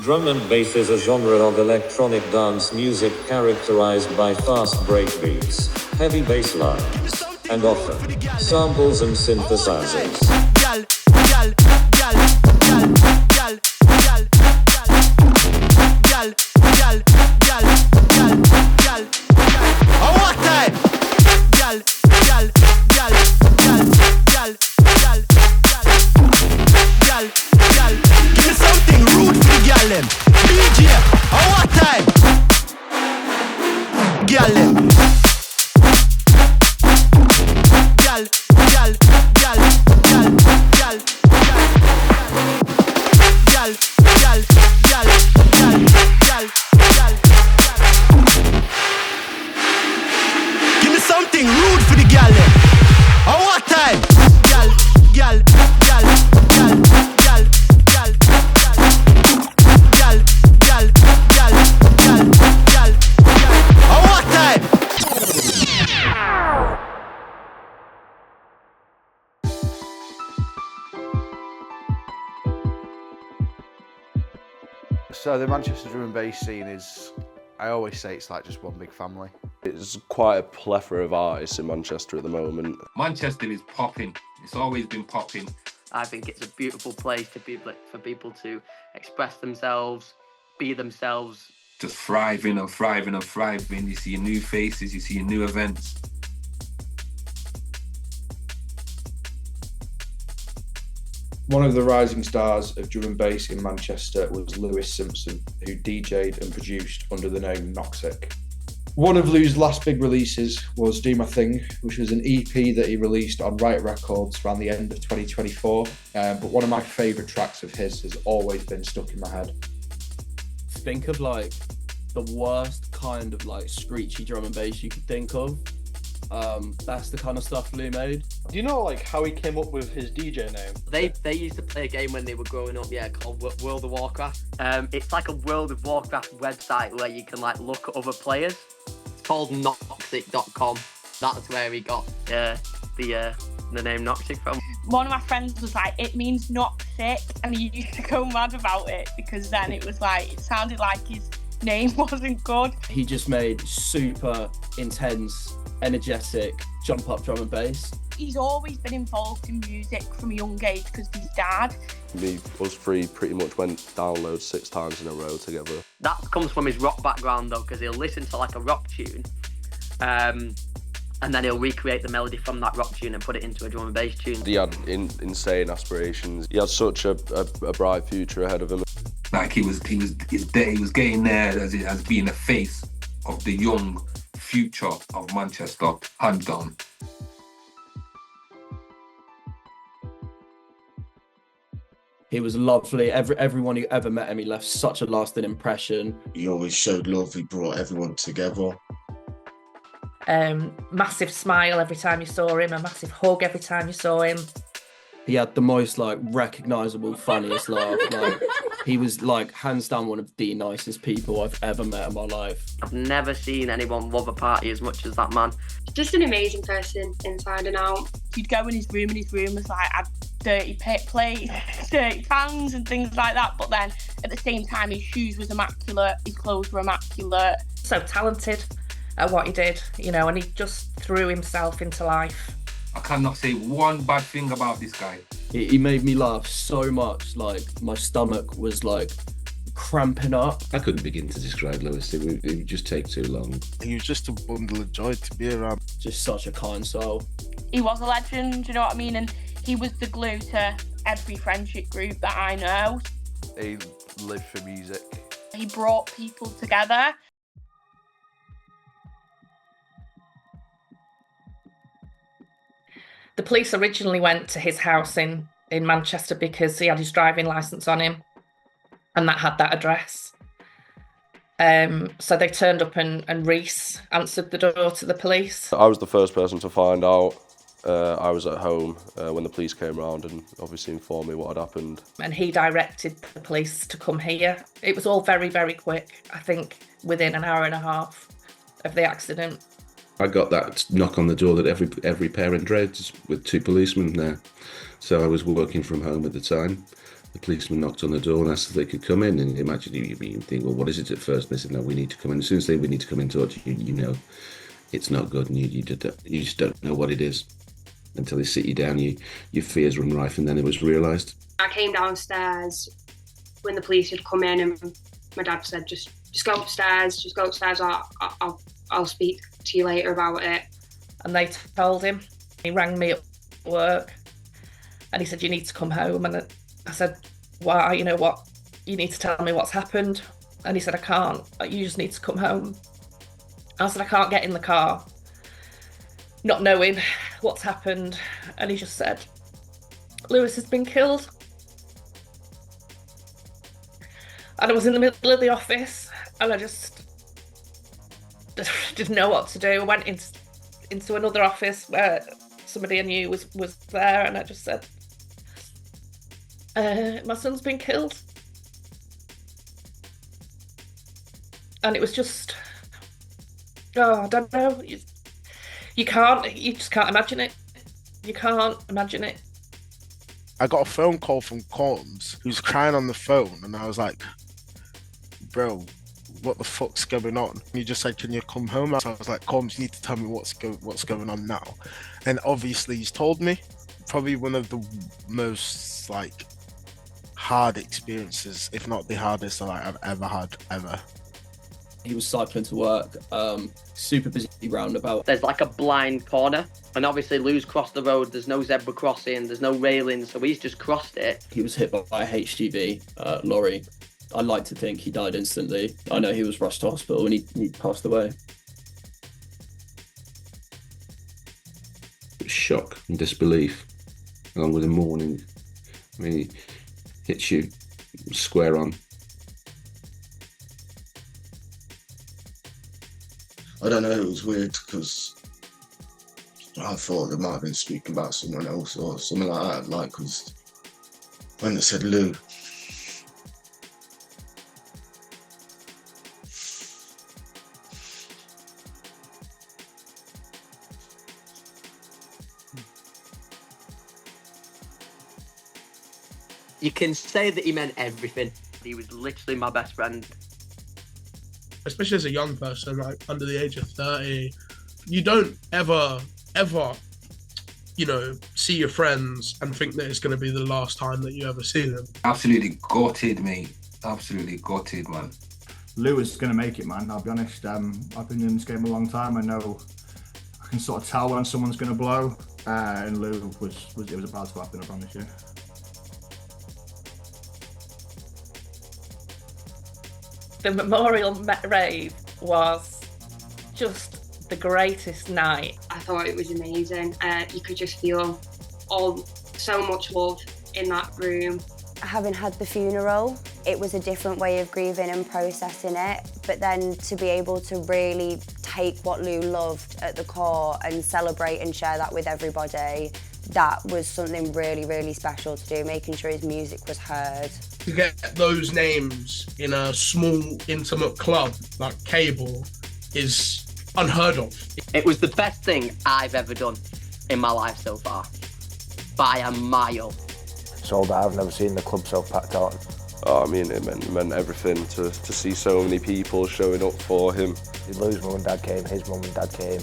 Drum and bass is a genre of electronic dance music characterized by fast breakbeats, heavy bass lines, and often samples and synthesizers. Give me something rude for the gal them. DJ, what time? Gal them. Gal, gal, gal, gal, gal, gal, gal, gal, gal, gal, gal. Give me something rude for the gal them. What time? Gal, gal, gal, gal, gal, gal, gal, gal, gal, gal, gal, gal. What time? So the Manchester drum and bass scene is, I always say it's like just one big family. It's quite a plethora of artists in Manchester at the moment. Manchester is popping. It's always been popping. I think it's a beautiful place for people to express themselves, be themselves. Just thriving and thriving and thriving. You see new faces, you see new events. One of the rising stars of drum and bass in Manchester was Lewis Simpson, who DJ'd and produced under the name Noxxic. One of Lou's last big releases was Do My Thing, which was an EP that he released on Right Records around the end of 2024. But one of my favourite tracks of his has always been stuck in my head. Think of like the worst kind of like screechy drum and bass you could think of. That's the kind of stuff Lou made. Do you know like how he came up with his DJ name? They used to play a game when they were growing up, called World of Warcraft. It's like a World of Warcraft website where you can like look at other players. It's called Noxxic.com. That's where he got the name Noxxic from. One of my friends was like, it means not sick, and he used to go mad about it because then it was like, it sounded like his name wasn't good. He just made super intense, energetic, jump up drum and bass. He's always been involved in music from a young age because of his dad. Us three pretty much went download 6 times in a row together. That comes from his rock background though, because he'll listen to like a rock tune, and then he'll recreate the melody from that rock tune and put it into a drum and bass tune. He had insane aspirations. He had such a bright future ahead of him. Like he was getting there as being a face of the young future of Manchester, hands down. He was lovely. Everyone who ever met him, he left such a lasting impression. He always showed love. He brought everyone together. Massive smile every time you saw him, a massive hug every time you saw him. He had the most like recognisable, funniest laugh. Like he was like hands down one of the nicest people I've ever met in my life. I've never seen anyone love a party as much as that man. Just an amazing person inside and out. You'd go in his room and his room was like had dirty plates, dirty pans and things like that, but then at the same time his shoes was immaculate, his clothes were immaculate. So talented at what he did, and he just threw himself into life. I cannot say one bad thing about this guy. He made me laugh so much, like my stomach was like cramping up. I couldn't begin to describe Lewis. It would just take too long. He was just a bundle of joy to be around. Just such a kind soul. He was a legend, you know what I mean? And he was the glue to every friendship group that I know. He lived for music. He brought people together. The police originally went to his house in Manchester because he had his driving licence on him and that had that address. So they turned up and Reese answered the door to the police. I was the first person to find out. I was at home when the police came around and obviously informed me what had happened. And he directed the police to come here. It was all very, very quick. I think within an hour and a half of the accident. I got that knock on the door that every parent dreads with 2 policemen there. So I was working from home at the time. the policeman knocked on the door and asked if they could come in. And imagine you think, well, what is it at first? And they said, no, we need to come in. As soon as we need to come in to talk to you, you know it's not good, and you just don't know what it is until they sit you down. Your fears run rife, and then it was realised. I came downstairs when the police had come in, and my dad said, just go upstairs, I'll speak to you later about it. And they told him. He rang me at work and he said, you need to come home. And I said, why? You know what? You need to tell me what's happened. And he said, I can't. You just need to come home. I said, I can't get in the car, not knowing what's happened. And he just said, Lewis has been killed. And I was in the middle of the office and I just didn't know what to do. I went into another office where somebody I knew was there, and I just said, my son's been killed. And it was just, I don't know. You just can't imagine it. You can't imagine it. I got a phone call from Combs, who's crying on the phone, and I was like, bro, what the fuck's going on? And he just said, can you come home? So I was like, Combs, you need to tell me what's going on now. And obviously he's told me. Probably one of the most hard experiences, if not the hardest that I've ever had, ever. He was cycling to work, super busy roundabout. There's like a blind corner, and obviously Lou's crossed the road. There's no zebra crossing, there's no railing, so he's just crossed it. He was hit by a HGV lorry. I like to think he died instantly. I know he was rushed to hospital and he passed away. Shock and disbelief, along with the mourning. I mean, he hits you square on. I don't know, it was weird because I thought they might have been speaking about someone else or something like that, because when they said Lou, you can say that he meant everything. He was literally my best friend. Especially as a young person, under the age of 30, you don't ever, see your friends and think that it's going to be the last time that you ever see them. Absolutely gutted, mate. Absolutely gutted, man. Lou is going to make it, man. I'll be honest. I've been in this game a long time. I know I can sort of tell when someone's going to blow. And Lou was about to happen, I promise you. The memorial rave was just the greatest night. I thought it was amazing. You could just feel so much love in that room. Having had the funeral, it was a different way of grieving and processing it, but then to be able to really take what Lou loved at the core and celebrate and share that with everybody, that was something really, really special to do, making sure his music was heard. To get those names in a small, intimate club like Cable is unheard of. It was the best thing I've ever done in my life so far, by a mile. Sold out. I've never seen the club so packed out. Oh, I mean, it meant everything to see so many people showing up for him. Lou's mum and dad came, his mum and dad came.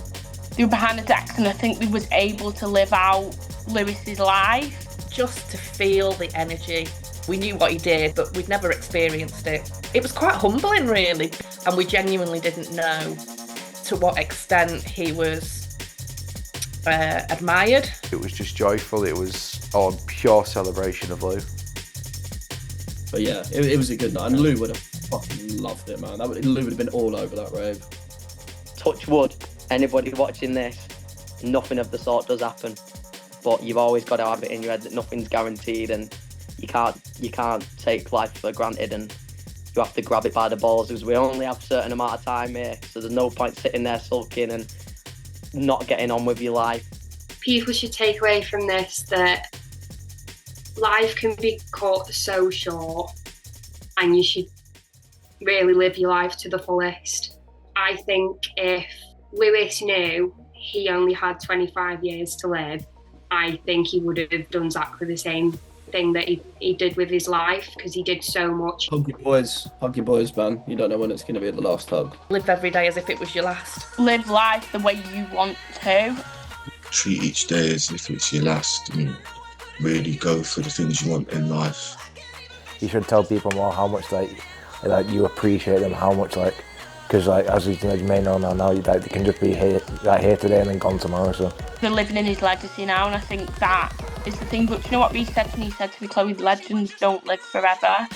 They were behind the decks, and I think we was able to live out Lewis's life. Just to feel the energy. We knew what he did, but we'd never experienced it. It was quite humbling, really, and we genuinely didn't know to what extent he was admired. It was just joyful. It was on pure celebration of Lou. But yeah, it was a good night, and Lou would have fucking loved it, man. Lou would have been all over that rave. Touch wood, anybody watching this, nothing of the sort does happen. But you've always got to have it in your head that nothing's guaranteed, and you can't take life for granted, and you have to grab it by the balls, because we only have a certain amount of time here, so there's no point sitting there sulking and not getting on with your life. People should take away from this that life can be cut so short, and you should really live your life to the fullest. I think if Lewis knew he only had 25 years to live, I think he would have done exactly the same. everything that he did with his life, because he did so much. Hug your boys, man. You don't know when it's going to be the last hug. Live every day as if it was your last. Live life the way you want to. Treat each day as if it's your last. I mean, really go for the things you want in life. You should tell people more how much like you appreciate them, how much because as you may know now they can just be here today and then gone tomorrow. So They're living in his legacy now, and I think that is the thing. But you know what he said to me? He said to me, Chloe, legends don't live forever.